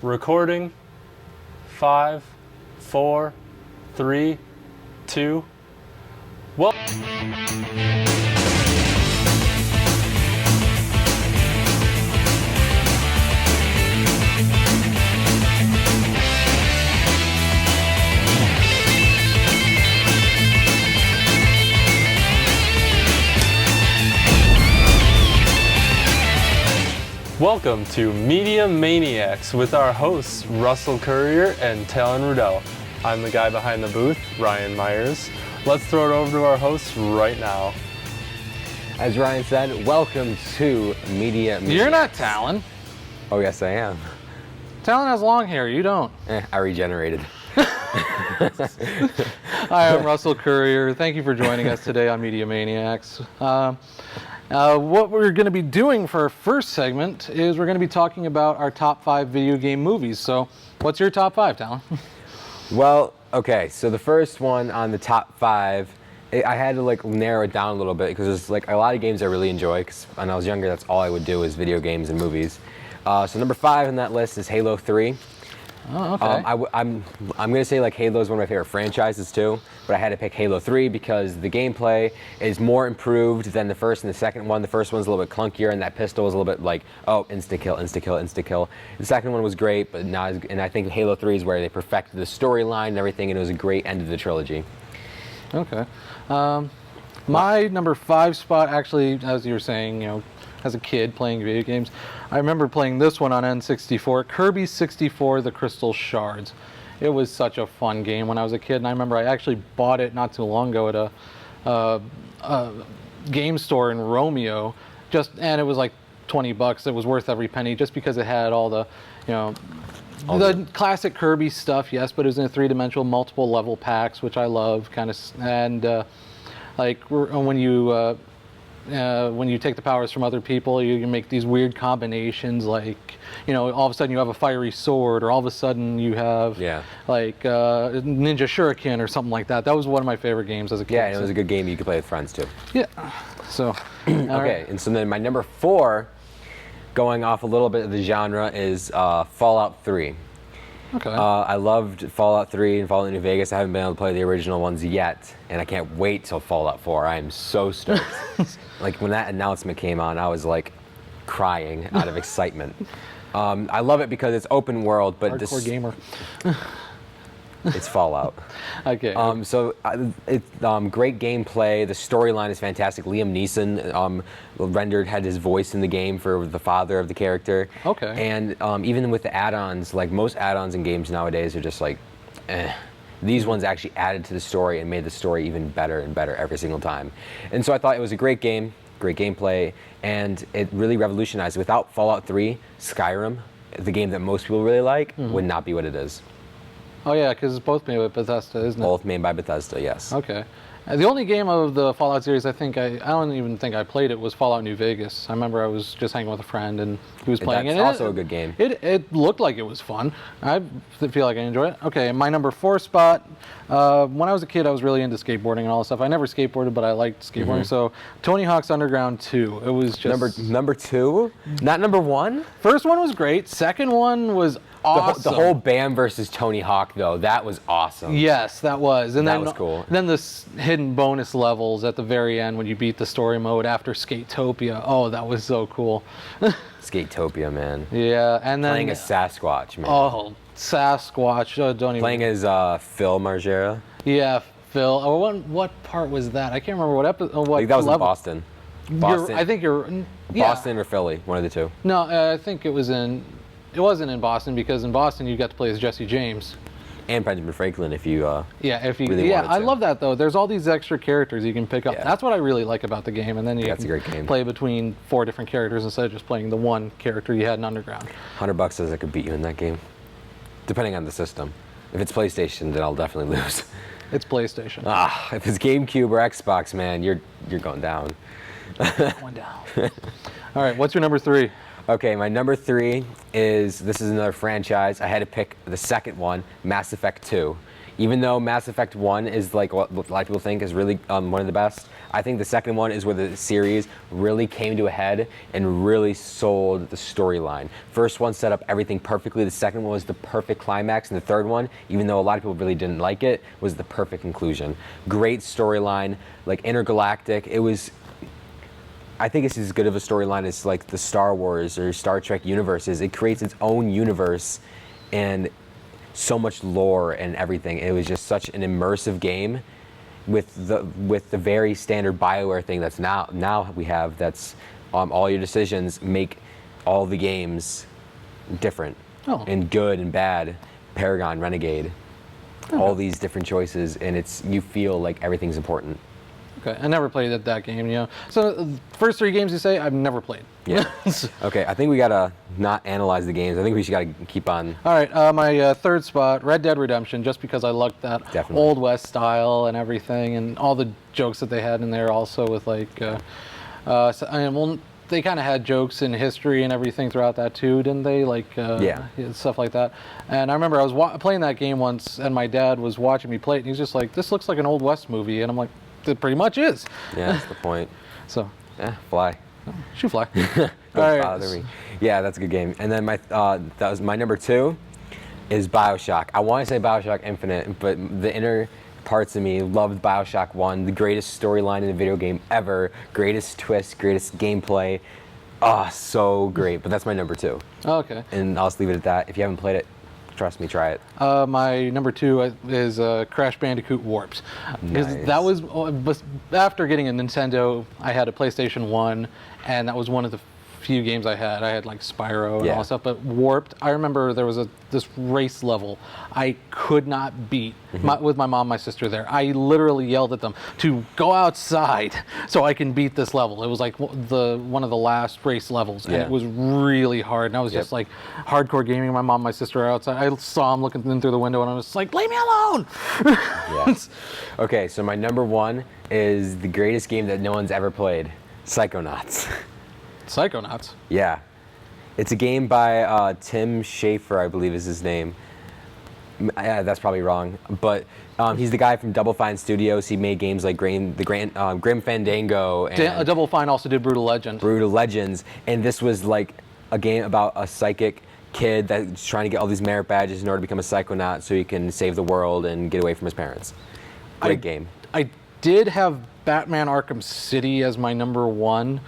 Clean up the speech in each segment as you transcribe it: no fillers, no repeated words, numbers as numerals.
Recording. 5, 4, 3, 2. Well. Welcome to Media Maniaxe with our hosts, Russell Courier and Talon and Russel. I'm the guy behind the booth, Ryan Myers. Let's throw it over to our hosts right now. As Ryan said, welcome to Media Maniaxe. You're not Talon. Oh, yes, I am. Talon has long hair, you don't. I regenerated. Hi, I'm Russell Courier. Thank you for joining us today on Media Maniaxe. What we're going to be doing for our first segment is we're going to be talking about our top 5 video game movies. So, what's your top 5, Talon? Well, okay, so the first one on the top 5, I had to narrow it down a little bit because there's a lot of games I really enjoy. Because when I was younger, that's all I would do is video games and movies. So number 5 on that list is Halo 3. Oh, okay. I'm going to say Halo is one of my favorite franchises too, but I had to pick Halo 3 because the gameplay is more improved than the first and the second one. The first one's a little bit clunkier, and that pistol was a little bit insta-kill, insta-kill, insta-kill. The second one was great, but and I think Halo 3 is where they perfected the storyline and everything, and it was a great end of the trilogy. Okay. My number 5 spot, actually, as you were saying, as a kid playing video games, I remember playing this one on N64, Kirby 64, The Crystal Shards. It was such a fun game when I was a kid, and I remember I actually bought it not too long ago at a game store in Romeo, and it was like $20. It was worth every penny just because it had all the, the classic Kirby stuff, yes, but it was in a 3-dimensional multiple level packs, which I love, and when you take the powers from other people, you make these weird combinations, all of a sudden you have a fiery sword, or all of a sudden you have ninja shuriken or something like that. That was one of my favorite games as a kid. Yeah, and it was a good game you could play with friends too. Yeah. So. Okay, right. And so then my number 4, going off a little bit of the genre, is Fallout 3. Okay. I loved Fallout 3 and Fallout New Vegas. I haven't been able to play the original ones yet, and I can't wait till Fallout 4. I am so stoked. When that announcement came on, I was crying out of excitement. I love it because it's open world, but hardcore gamer. It's Fallout. Okay. It's great gameplay. The storyline is fantastic. Liam Neeson had his voice in the game for the father of the character. Okay. And even with the add-ons, most add-ons in games nowadays are just These ones actually added to the story and made the story even better and better every single time. And so I thought it was a great game, great gameplay, and it really revolutionized. Without Fallout 3, Skyrim, the game that most people really like, would not be what it is. Oh yeah, because it's both made by Bethesda, isn't it? Both made by Bethesda, yes. Okay. The only game of the Fallout series I don't even think I played it was Fallout New Vegas. I remember I was just hanging with a friend and he was playing it. That's also a good game. It looked like it was fun. I feel like I enjoyed it. Okay, my number 4 spot. When I was a kid, I was really into skateboarding and all that stuff. I never skateboarded, but I liked skateboarding. So Tony Hawk's Underground 2. It was just number 2, not number 1. First one was great. Second one was awesome. The whole Bam versus Tony Hawk, though, that was awesome. Yes, that was. And that was cool. Then the hidden bonus levels at the very end when you beat the story mode after Skatopia. Oh, that was so cool. Skatopia, man. Yeah, and then playing as Sasquatch, man. Oh, Sasquatch! Don't even. Playing as Phil Margera. Yeah, Phil. Oh, what part was that? I can't remember what episode. What I think that was level. in Boston. Boston. I think you're. Yeah. Boston or Philly, one of the two. No, I think it was in. It wasn't in Boston because in Boston you got to play as Jesse James. And Benjamin Franklin, if you. Really wanted to. I love that though. There's all these extra characters you can pick up. Yeah. That's what I really like about the game. And then you That's a great game. Play between 4 different characters instead of just playing the one character you had in Underground. $100 says I could beat you in that game, depending on the system. If it's PlayStation, then I'll definitely lose. It's PlayStation. If it's GameCube or Xbox, man, you're going down. Going down. All right, what's your number 3? Okay, my number 3 this is another franchise. I had to pick the second one, Mass Effect 2. Even though Mass Effect 1 is like what a lot of people think is really one of the best, I think the second one is where the series really came to a head and really sold the storyline. First one set up everything perfectly. The second one was the perfect climax. And the third one, even though a lot of people really didn't like it, was the perfect conclusion. Great storyline, like intergalactic. I think it's as good of a storyline as like the Star Wars or Star Trek universes. It creates its own universe and so much lore and everything. It was just such an immersive game with the very standard BioWare thing that's now we have. That's all your decisions make all the games different and good and bad. Paragon, Renegade, all these different choices, and you feel like everything's important. Okay, I never played that game, you know. So first 3 games you say, I've never played. Yeah. Okay, I think we gotta not analyze the games. I think we should gotta keep on. All right, my third spot, Red Dead Redemption, just because I liked that Definitely. Old West style and everything, and all the jokes that they had in there also with like, they kind of had jokes in history and everything throughout that too, didn't they? Like, stuff like that. And I remember I was playing that game once, and my dad was watching me play it, and he's just like, "This looks like an Old West movie," and I'm like, "It pretty much is." Yeah, that's the point. So, Yeah, fly. shoot fly. Don't bother me. Yeah, that's a good game. And then that was my number 2 is BioShock. I want to say BioShock Infinite, but the inner parts of me loved BioShock 1, the greatest storyline in a video game ever, greatest twist, greatest gameplay. So great. But that's my number 2. Oh, okay. And I'll just leave it at that. If you haven't played it, trust me, try it. My number 2 is Crash Bandicoot Warped. Because Nice. that was after getting a Nintendo, I had a PlayStation 1, and that was one of the few games I had. I had like Spyro and all that stuff, but Warped, I remember there was this race level I could not beat with my mom, my sister there. I literally yelled at them to go outside so I can beat this level. It was like one of the last race levels, and it was really hard. And I was just like hardcore gaming. My mom, my sister are outside. I saw them looking in through the window, and I was just like, "Leave me alone!" Okay, so my number 1 is the greatest game that no one's ever played, Psychonauts. Psychonauts. Yeah. It's a game by Tim Schafer, I believe is his name. Yeah, that's probably wrong. But he's the guy from Double Fine Studios. He made games like Grim Fandango and Double Fine also did Brutal Legend. Brutal Legends. And this was like a game about a psychic kid that's trying to get all these merit badges in order to become a psychonaut so he can save the world and get away from his parents. Great game. I did have Batman Arkham City as my number 1,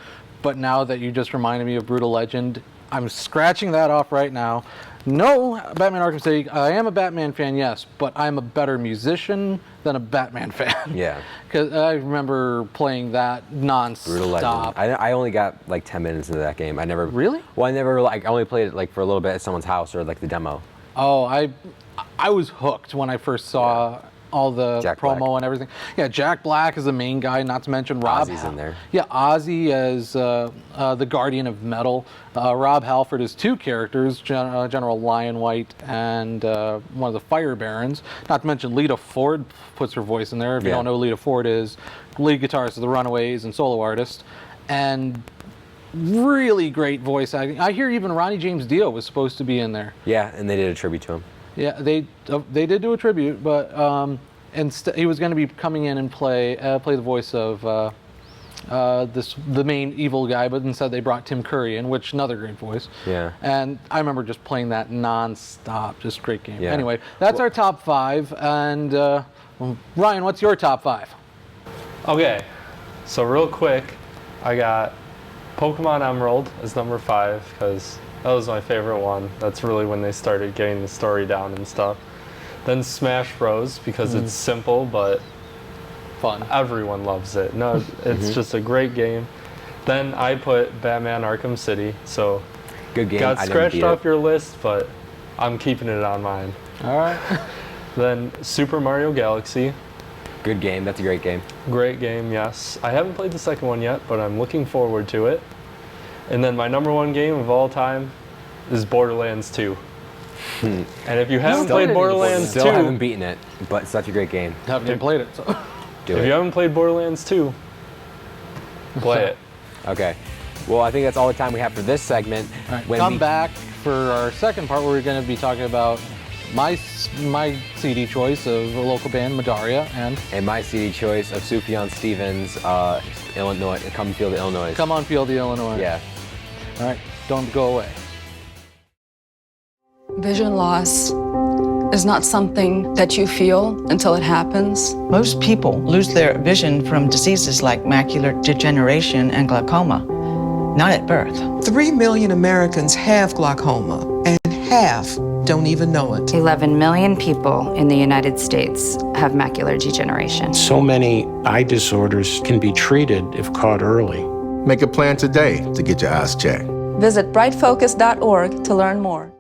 but now that you just reminded me of Brutal Legend, I'm scratching that off right now. No, Batman Arkham City, I am a Batman fan, yes, but I'm a better musician than a Batman fan. Yeah. Because I remember playing that Brutal Legend. non-stop. I only got like 10 minutes into that game. I never. Really? Well, I only played it like for a little bit at someone's house or like the demo. Oh, I was hooked when I first saw all the Jack promo Black. and everything. Yeah, Jack Black is the main guy, not to mention Rob. Ozzy's in there. Yeah, Ozzy as the Guardian of Metal. Rob Halford is 2 characters, General Lionwhite and one of the Fire Barons. Not to mention Lita Ford puts her voice in there. If you don't know who Lita Ford is, lead guitarist of the Runaways and solo artist. And really great voice acting. I hear even Ronnie James Dio was supposed to be in there. Yeah, and they did a tribute to him. Yeah, they did do a tribute, but he was going to be coming in and play the voice of the main evil guy, but instead they brought Tim Curry in, which another great voice. Yeah. And I remember just playing that non-stop, just great game. Yeah. Anyway, that's our top 5, and Ryan, what's your top 5? Okay, so real quick, I got Pokemon Emerald as number 5 because that was my favorite one. That's really when they started getting the story down and stuff. Then Smash Bros because it's simple, but Fun. everyone loves it. No, it's just a great game. Then I put Batman Arkham City, so Good game. got I never scratched beat off it. your list, but I'm keeping it on mine. All right. Then Super Mario Galaxy, Good game. That's a great game. great game, yes. I haven't played the second one yet, but I'm looking forward to it. And then my number 1 game of all time is Borderlands 2. And if you haven't Still played haven't Borderlands 2, Still haven't beaten it, but such a great game. Haven't even played it. So. Do if it. you haven't played Borderlands 2, play it. Okay. Well, I think that's all the time we have for this segment. All right, come back for our second part where we're going to be talking about my CD choice of a local band, Medaria, And my CD choice of Sufjan Stevens, Illinois, Come and Feel the Illinois. Come on, Feel the Illinois. Yeah. All right, don't go away. Vision loss is not something that you feel until it happens. Most people lose their vision from diseases like macular degeneration and glaucoma, not at birth. 3 million Americans have glaucoma, and half don't even know it. 11 million people in the United States have macular degeneration. So many eye disorders can be treated if caught early. Make a plan today to get your eyes checked. Visit brightfocus.org to learn more.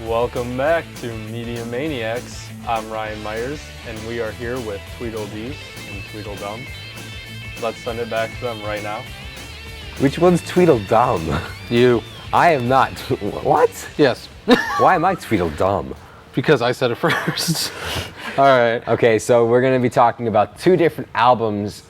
Welcome back to Media Maniaxe. I'm Ryan Myers, and we are here with Tweedledee and Tweedledum. Let's send it back to them right now. Which one's Tweedledum? You. I am not. What? Yes. Why am I Tweedledum? Because I said it first. All right. Okay, so we're going to be talking about two different albums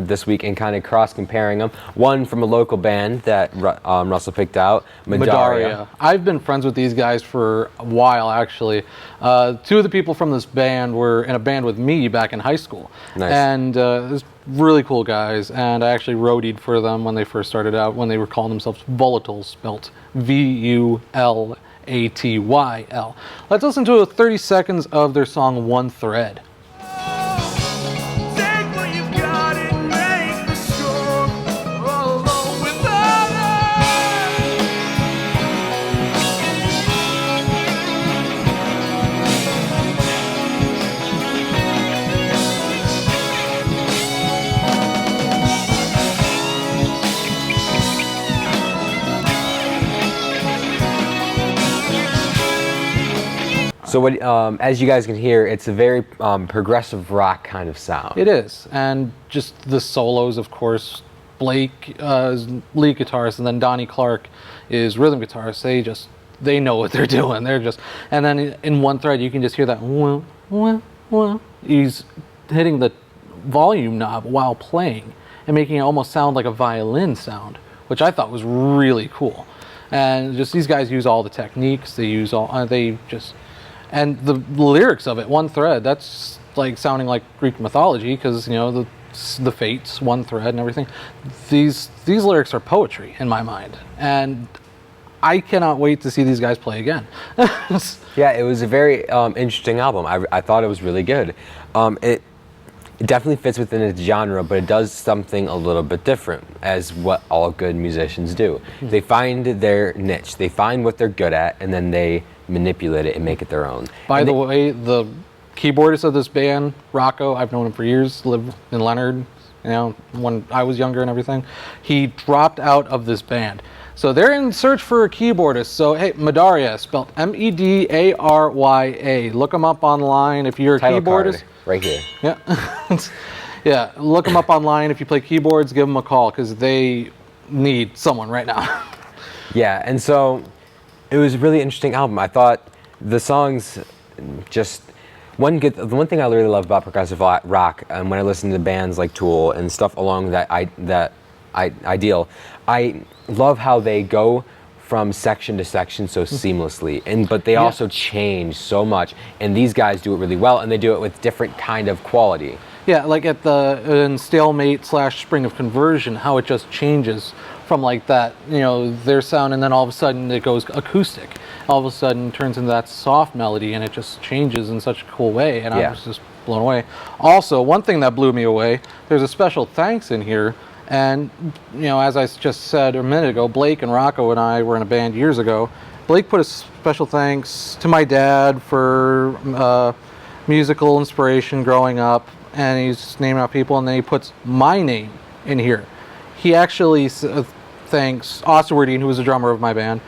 this week and kind of cross-comparing them. One from a local band that Russell picked out, Medaria. I've been friends with these guys for a while, actually. Two of the people from this band were in a band with me back in high school. Nice. And it was really cool guys. And I actually roadied for them when they first started out, when they were calling themselves Volatile, spelt Vull. ATYL. Let's listen to 30 seconds of their song One Thread. So what, as you guys can hear, it's a very progressive rock kind of sound. It is, and just the solos, of course. Blake is lead guitarist, and then Donnie Clark is rhythm guitarist. They know what they're doing. And then in One Thread, you can just hear that. Wah, wah, wah. He's hitting the volume knob while playing and making it almost sound like a violin sound, which I thought was really cool. And just these guys use all the techniques. And the lyrics of it, One Thread, that's like sounding like Greek mythology, because, you know, the fates, one thread and everything. These lyrics are poetry in my mind. And I cannot wait to see these guys play again. Yeah, it was a very interesting album. I thought it was really good. It definitely fits within its genre, but it does something a little bit different, as what all good musicians do. They find their niche, they find what they're good at, and then they manipulate it and make it their own. By the way, the keyboardist of this band, Rocco, I've known him for years, lived in Leonard, you know, when I was younger and everything. He dropped out of this band. So they're in search for a keyboardist. So, hey, Medaria, spelled Medarya. Look them up online if you're a Title keyboardist. card, right here. Yeah. Yeah, look them up online. If you play keyboards, give them a call, because they need someone right now. Yeah, and so it was a really interesting album. I thought the songs just... The one thing I really love about progressive rock, and when I listen to bands like Tool and stuff along that ideal, I love how they go from section to section so seamlessly, but they also change so much, and these guys do it really well, and they do it with different kind of quality. Yeah, like in Stalemate / Spring of Conversion, how it just changes from like that, their sound, and then all of a sudden it goes acoustic. All of a sudden turns into that soft melody, and it just changes in such a cool way, and I was just blown away. Also, one thing that blew me away, there's a special thanks in here, and as I just said a minute ago, Blake and Rocco and I were in a band years ago. Blake put a special thanks to my dad for musical inspiration growing up, and he's naming out people, and then he puts my name in here. He actually thanks Austin Werdine, who was the drummer of my band,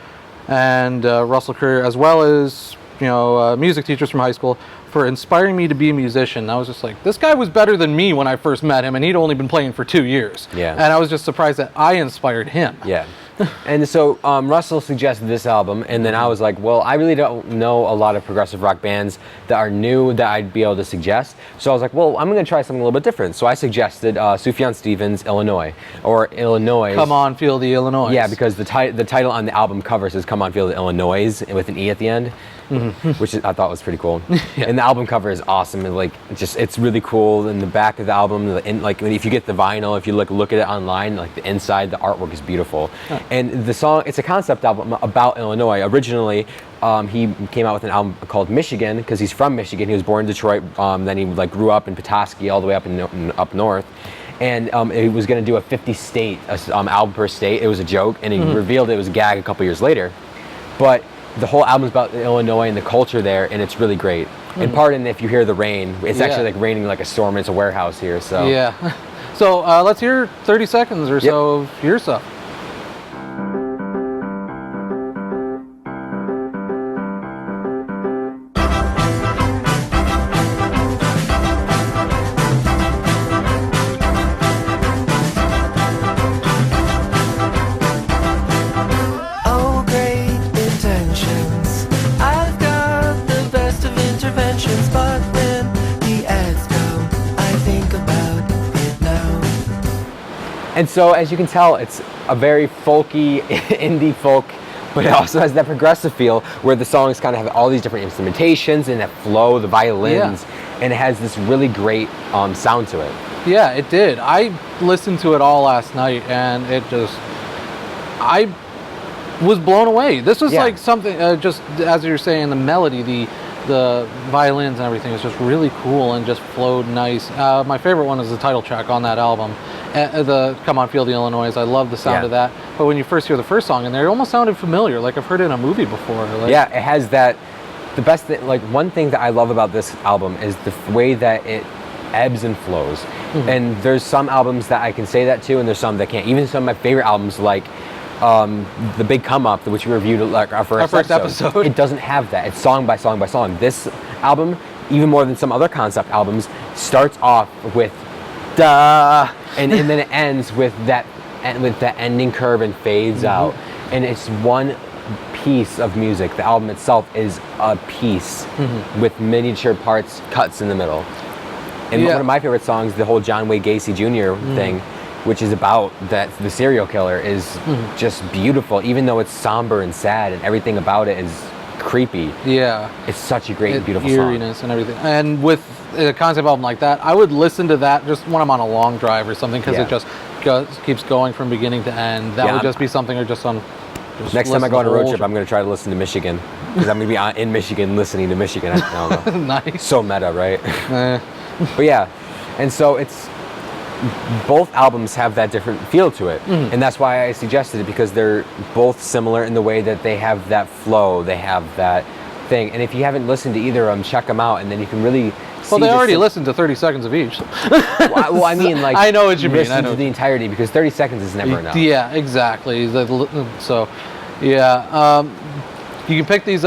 and Russell Courier, as well as music teachers from high school, for inspiring me to be a musician. I was just like, this guy was better than me when I first met him, and he'd only been playing for 2 years. Yeah. And I was just surprised that I inspired him. Yeah. And so Russell suggested this album, and then I was like, well, I really don't know a lot of progressive rock bands that are new that I'd be able to suggest. So I was like, well, I'm going to try something a little bit different. So I suggested Sufjan Stevens' Illinois, or Illinois. Come on, feel the Illinois. Yeah, because the title on the album cover says "Come on, feel the Illinois" with an E at the end. Which I thought was pretty cool. And the album cover is awesome. And it's really cool. In the back of the album, if you get the vinyl, if you look at it online, like the inside, the artwork is beautiful. Oh. And the song, it's a concept album about Illinois. Originally, he came out with an album called Michigan because he's from Michigan. He was born in Detroit. Then he grew up in Petoskey, all the way up north. And he was going to do a 50-state album per state. It was a joke, and he revealed it was a gag a couple years later. But the whole album is about Illinois and the culture there, and it's really great. And pardon if you hear the rain. It's actually raining like a storm. It's a warehouse here, so. Yeah. So let's hear 30 seconds or so of your stuff. And so, as you can tell, it's a very folky, indie folk, but it also has that progressive feel where the songs kind of have all these different instrumentations and that flow, the violins, and it has this really great sound to it. Yeah, it did. I listened to it all last night, and I was blown away. This was like something, just as you're saying, the melody, the violins and everything is just really cool and just flowed nice. My favorite one is the title track on that album. The Come On Feel the Illinois. I love the sound of that. But when you first hear the first song in there, it almost sounded familiar, like I've heard it in a movie before. Yeah, it has that. The best thing, one thing that I love about this album is the way that it ebbs and flows. And there's some albums that I can say that to, and there's some that can't. Even some of my favorite albums, like The Big Come Up, which we reviewed our first episode, it doesn't have that. It's song by song by song. This album, even more than some other concept albums, starts off with duh, and then it ends with that ending curve and fades out, and it's one piece of music. The album itself is a piece with miniature cuts in the middle. And one of my favorite songs, the whole John Wayne Gacy Jr. thing, which is about the serial killer, is just beautiful, even though it's somber and sad, and everything about it is creepy. Yeah, it's such a great and beautiful eeriness song. And everything. And with a concept album like that, I would listen to that just when I'm on a long drive or something, because it just keeps going from beginning to end. That would just be something, or just on. Next time I go on a road trip, I'm going to try to listen to Michigan, because I'm going to be in Michigan listening to Michigan. I don't know. Nice. So meta, right? But yeah, and so both albums have that different feel to it, and that's why I suggested it, because they're both similar in the way that they have that flow, they have that thing. And if you haven't listened to either of them, check them out, and then you can really see. Well, they already listened to 30 seconds of each. Well, I mean, I know what you mean. Listen to the entirety, because 30 seconds is never enough. Yeah, exactly. So, yeah, you can pick this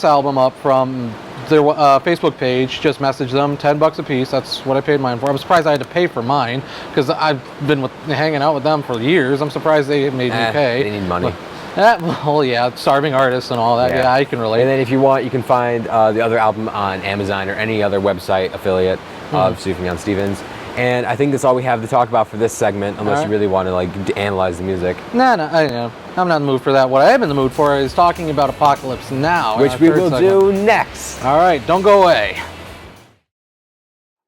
album up from their Facebook page. Just message them, $10 a piece. That's what I paid mine for. I'm surprised I had to pay for mine, because I've been hanging out with them for years. I'm surprised they made me pay. They need money. Well, yeah, starving artists and all that. Yeah, I can relate. And then if you want, you can find the other album on Amazon or any other website affiliate of Sufjan Stevens. And I think that's all we have to talk about for this segment, unless you really want to like analyze the music. No, I'm not in the mood for that. What I am in the mood for is talking about Apocalypse Now, which we will do next. All right, don't go away.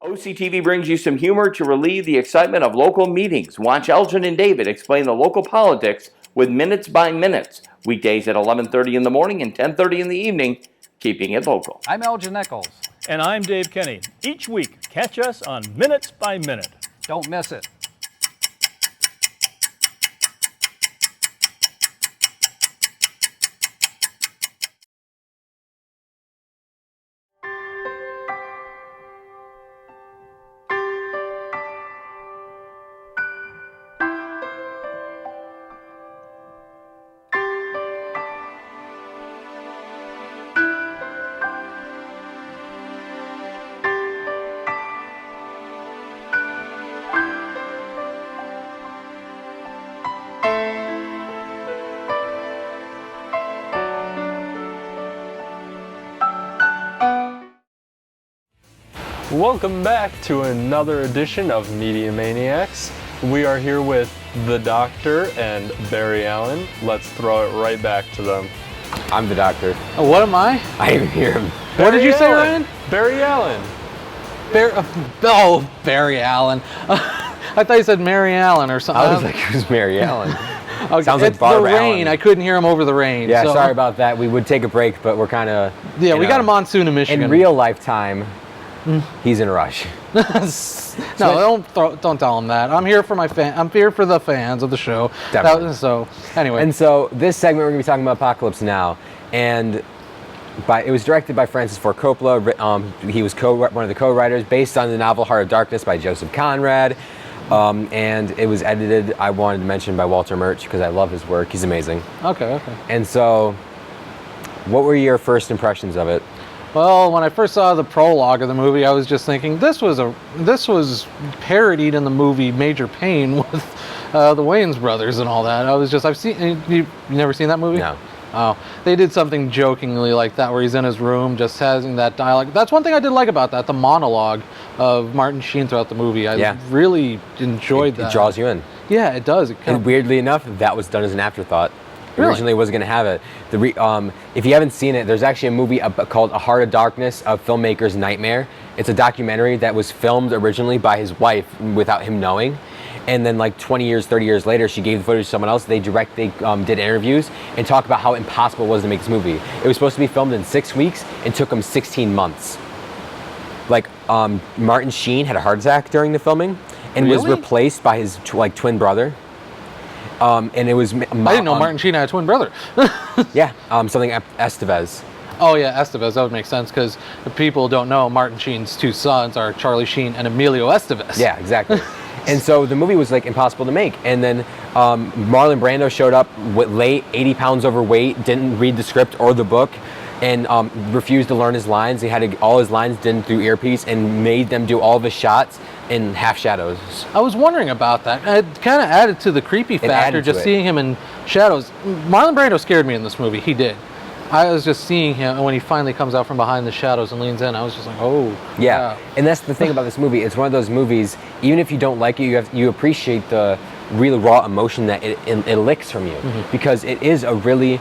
OCTV brings you some humor to relieve the excitement of local meetings. Watch Elgin and David explain the local politics with Minutes by Minutes. Weekdays at 11:30 in the morning and 10:30 in the evening, keeping it local. I'm Elgin Nichols. And I'm Dave Kenny. Each week, catch us on Minutes by Minute. Don't miss it. Welcome back to another edition of Media Maniaxe. We are here with the Doctor and Barry Allen. Let's throw it right back to them. I'm the Doctor. Oh, what am I? I even hear him. What did you say, Ryan? Barry Allen. Barry Allen. I thought you said Mary Allen or something. I was like, who's Mary Allen? Okay. Sounds like it's Barbara the rain. Allen. I couldn't hear him over the rain. Yeah, so. sorry about that. We would take a break, but we're kind of... Yeah, we got a monsoon in Michigan. In real lifetime, he's in a rush. No, don't tell him that. I'm here for I'm here for the fans of the show. Definitely. So anyway. And so this segment we're going to be talking about Apocalypse Now, and it was directed by Francis Ford Coppola. He was one of the co-writers, based on the novel Heart of Darkness by Joseph Conrad. And it was edited, I wanted to mention, by Walter Murch, because I love his work. He's amazing. Okay. And so, what were your first impressions of it? Well, when I first saw the prologue of the movie, I was just thinking this was parodied in the movie Major Payne with the Wayans brothers and all that. You never seen that movie? No. Oh, they did something jokingly like that, where he's in his room just having that dialogue. That's one thing I did like about that, the monologue of Martin Sheen throughout the movie. I really enjoyed that. It draws you in. Yeah, it does. And weirdly enough, that was done as an afterthought. Really? Originally wasn't going to have it. If you haven't seen it, there's actually a movie called A Heart of Darkness, a filmmaker's nightmare. It's a documentary that was filmed originally by his wife without him knowing. And then like 20 years, 30 years later, she gave the footage to someone else. They did interviews and talked about how impossible it was to make this movie. It was supposed to be filmed in 6 weeks and took them 16 months. Like Martin Sheen had a heart attack during the filming and was replaced by his twin brother. And it was... I didn't know Martin Sheen had a twin brother. Yeah, something Estevez. Oh yeah, Estevez. That would make sense, because if people don't know, Martin Sheen's two sons are Charlie Sheen and Emilio Estevez. Yeah, exactly. And so the movie was like impossible to make. And then Marlon Brando showed up late, 80 pounds overweight, didn't read the script or the book, and refused to learn his lines. He had all his lines done through earpiece and made them do all of his shots in half shadows. I was wondering about that. It kind of added to the creepy factor, just seeing him in shadows. Marlon Brando scared me in this movie. He did. I was just seeing him, and when he finally comes out from behind the shadows and leans in, I was just like, oh. Yeah, and that's the thing about this movie. It's one of those movies, even if you don't like it, you appreciate the real raw emotion that it elicits from you, because it is a really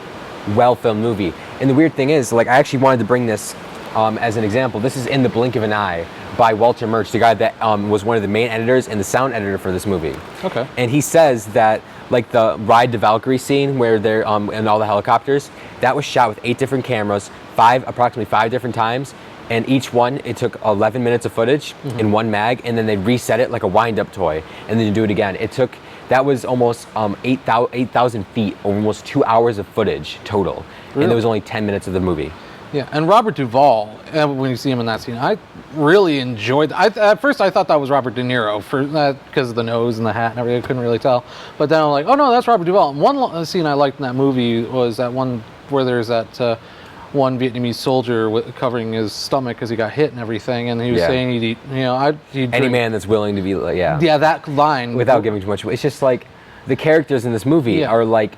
well-filmed movie. And the weird thing is, like, I actually wanted to bring this as an example. This is In the Blink of an Eye by Walter Murch, the guy that was one of the main editors and the sound editor for this movie. Okay. And he says that, like, the Ride to Valkyrie scene where they're in all the helicopters, that was shot with 8 different cameras, approximately 5 different times, and each one, it took 11 minutes of footage in one mag, and then they reset it like a wind-up toy, and then you do it again. That was almost 8,000 feet, almost 2 hours of footage total, and there was only 10 minutes of the movie. Yeah, and Robert Duvall, when you see him in that scene, I really enjoyed. At first, I thought that was Robert De Niro because of the nose and the hat and everything. I couldn't really tell. But then I'm like, oh no, that's Robert Duvall. And one scene I liked in that movie was that one where there's that one Vietnamese soldier covering his stomach because he got hit and everything, and he was saying he'd eat, any man that's willing to be, yeah, that line without giving too much. It's just like the characters in this movie are like.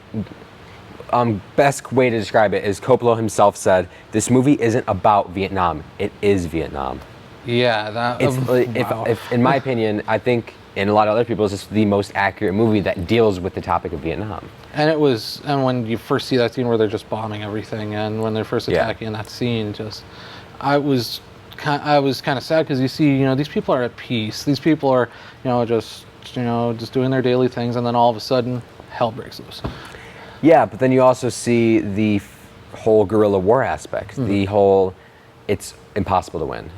Best way to describe it is Coppola himself said, this movie isn't about Vietnam, it is Vietnam. Yeah, that. It's Wow. if in my opinion, I think in a lot of other people, it's just the most accurate movie that deals with the topic of Vietnam. And when you first see that scene where they're just bombing everything, and when they're first attacking in that scene, I was kind of sad because you see, these people are at peace. These people are, just doing their daily things, and then all of a sudden, hell breaks loose. Yeah, but then you also see the whole guerrilla war aspect. The whole, it's impossible to win,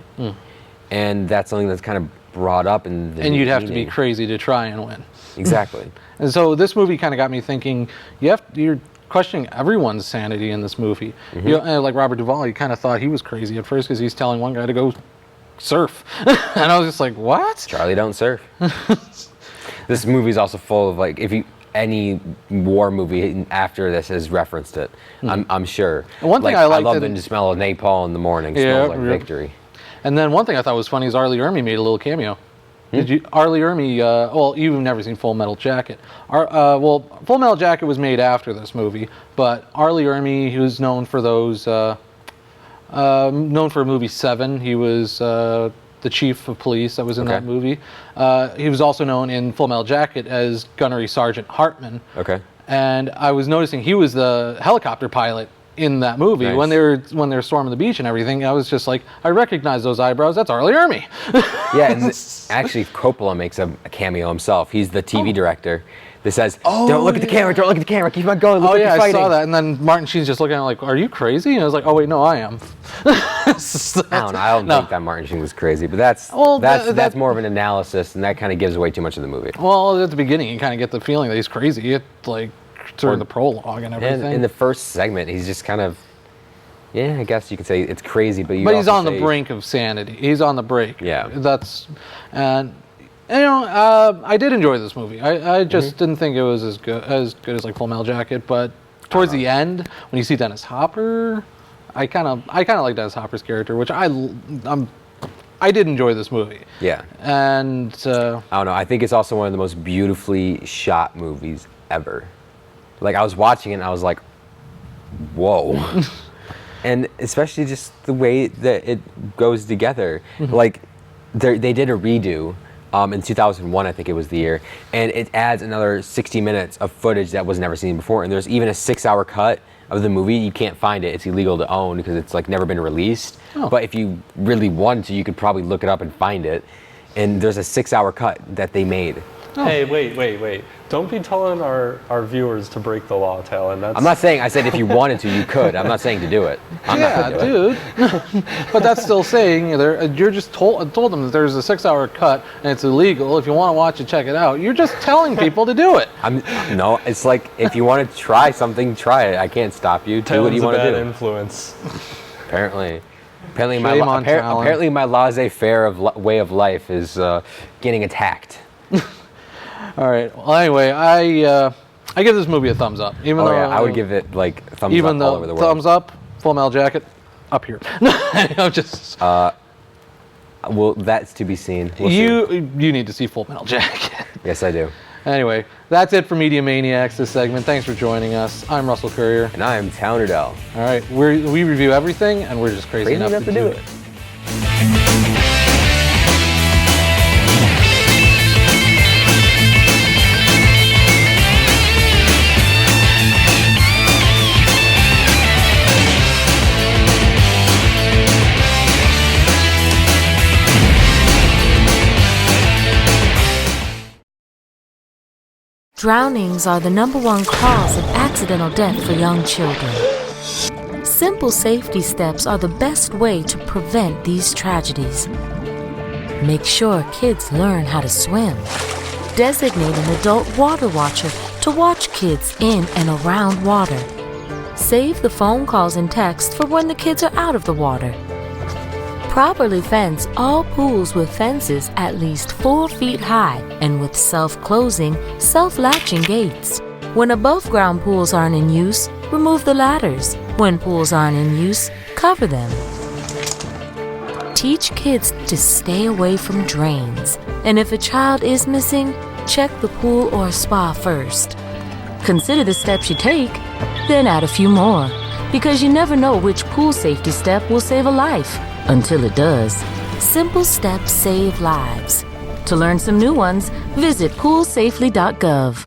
and that's something that's kind of brought up in the and you'd have to be crazy to try and win. Exactly. And so this movie kind of got me thinking. You're questioning everyone's sanity in this movie. Like Robert Duvall, you kind of thought he was crazy at first because he's telling one guy to go surf, and I was just like, what? Charlie don't surf. This movie is also full of any war movie after this has referenced it. I'm sure. And one thing I love the smell of napalm in the morning. Smells like victory. And then one thing I thought was funny is Arlie Ermy made a little cameo. Arlie Ermy, you've never seen Full Metal Jacket. Full Metal Jacket was made after this movie, but Arlie Ermy, he was known for movie 7. He was the chief of police that was in that movie. He was also known in Full Metal Jacket as Gunnery Sergeant Hartman. Okay. And I was noticing he was the helicopter pilot in that movie. Nice. when they were storming the beach and everything. I was just like, I recognize those eyebrows. That's Arlie Ermy. Yeah, and actually Coppola makes a cameo himself. He's the TV director that says, "Don't look at the camera. Don't look at the camera. Keep on going. Look like you're fighting." I saw that. And then Martin Sheen's just looking at him like, "Are you crazy?" And I was like, "Oh wait, no, I am." I don't think that Martin Sheen was crazy, but that's more of an analysis, and that kind of gives away too much of the movie. Well, at the beginning, you kind of get the feeling that he's crazy. During the prologue and everything. And in the first segment, he's just kind of, I guess you could say it's crazy, but he's on the brink of sanity. He's on the brink. Yeah. I did enjoy this movie. I just didn't think it was as good as like Full Metal Jacket, but towards the end, when you see Dennis Hopper, I kind of like Dennis Hopper's character, which I did enjoy this movie. Yeah. And I don't know. I think it's also one of the most beautifully shot movies ever. Like, I was watching it and I was like, whoa. And especially just the way that it goes together. Like, they did a redo in 2001, I think it was the year, and it adds another 60 minutes of footage that was never seen before. And there's even a 6-hour cut of the movie. You can't find it. It's illegal to own because it's never been released. But if you really wanted to, you could probably look it up and find it. And there's a 6-hour cut that they made. Hey, wait. Don't be telling our viewers to break the law, Talon. I'm not saying, I said if you wanted to, you could. I'm not saying to do it. I'm not gonna do it. But that's still saying, you're just told them that there's a 6-hour cut and it's illegal. If you want to watch it, check it out. You're just telling people to do it. No, it's like, if you want to try something, try it. I can't stop you. Do what you want to do. Influence. Apparently my laissez-faire way of life is getting attacked. All right. Well, anyway, I give this movie a thumbs up. Even though I would give it thumbs up all over the world. Thumbs up. Full Metal Jacket, up here. Well, that's to be seen. You need to see Full Metal Jacket. Yes, I do. Anyway, that's it for Media Maniacs this segment. Thanks for joining us. I'm Russell Courier. And I'm Talon and Russel. All right, we review everything, and we're just crazy enough to do it. Drownings are the #1 cause of accidental death for young children. Simple safety steps are the best way to prevent these tragedies. Make sure kids learn how to swim. Designate an adult water watcher to watch kids in and around water. Save the phone calls and texts for when the kids are out of the water. Properly fence all pools with fences at least 4 feet high and with self-closing, self-latching gates. When above-ground pools aren't in use, remove the ladders. When pools aren't in use, cover them. Teach kids to stay away from drains. And if a child is missing, check the pool or spa first. Consider the steps you take, then add a few more. Because you never know which pool safety step will save a life. Until it does. Simple steps save lives. To learn some new ones, visit poolsafely.gov.